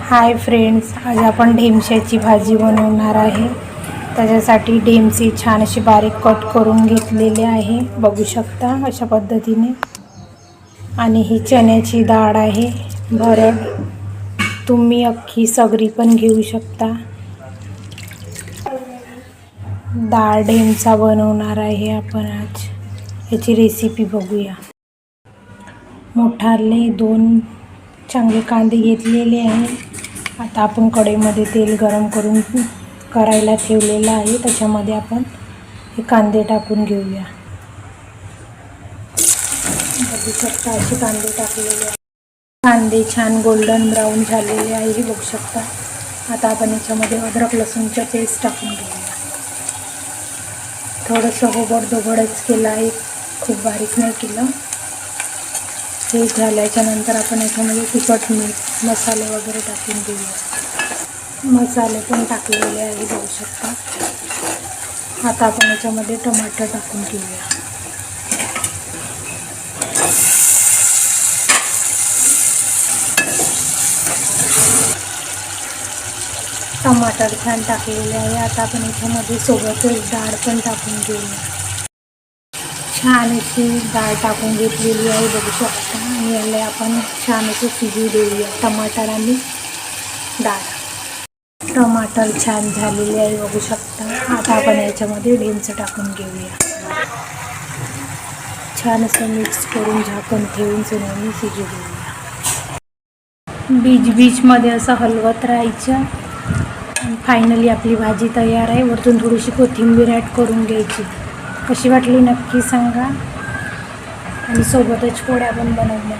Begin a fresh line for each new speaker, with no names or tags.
Hi friends, आज आपण ढेमशाची भाजी बनवणार आहे। त्याच्यासाठी ढेमसे छान असे बारीक कट करून घेतलेले आहे, बघू शकता अशा पद्धतीने। आणि ही चण्याची डाळ आहे, भरड। तुम्ही अख्खी सगरी पण घेऊ शकता। डाळ ढेमसा बनवणार आहे आपण आज। याची रेसिपी बघूया। मोठाले 2 चांगले कांदे घेतलेले आहे। आता आपण कढईमध्ये तेल गरम करून करायला ठेवलेलं आहे, त्याच्यामध्ये आपण हे कांदे टाकून घेऊया। बघू शकता असे कांदे टाकलेले आहे। कांदे छान गोल्डन ब्राऊन झालेले आहे, हे बघू शकता। आता आपण याच्यामध्ये अद्रक लसूणची पेस्ट टाकून घेऊया। थोडंसं ओबड-दोबडच केलं आहे, खूप बारीक नाही केलं। हे झाल्याच्या नंतर आपण याच्यामध्ये तिखट, मीठ, मसाले वगैरे टाकून घेऊया। मसाले पण टाकलेले आहे, बघू शकता। आता आपण याच्यामध्ये टमाटर टाकून घेऊया। टमाटर छान टाकलेले आहे। आता आपण याच्यामध्ये सोबतच डाळ पण टाकून घेऊया। छान अशी डाळ टाकून घेतलेली आहे, बघू शकता। आणि याला आपण छान असे शिजू देऊया, टमाटर आणि डाळ। टमाटर छान झालेले आहे, बघू शकता। आता आपण याच्यामध्ये ढेमसे टाकून घेऊया। छान असं मिक्स करून झाकण ठेवून चण्याने शिजू देऊया। बीच मध्ये असं हलवत राहायचं। आणि फायनली आपली भाजी तयार आहे। वरतून थोडीशी कोथिंबीर ॲड करून घ्यायची। कशी वाटली नक्की सांगा। आणि सोबतच पोळ्या पण बनवल्या।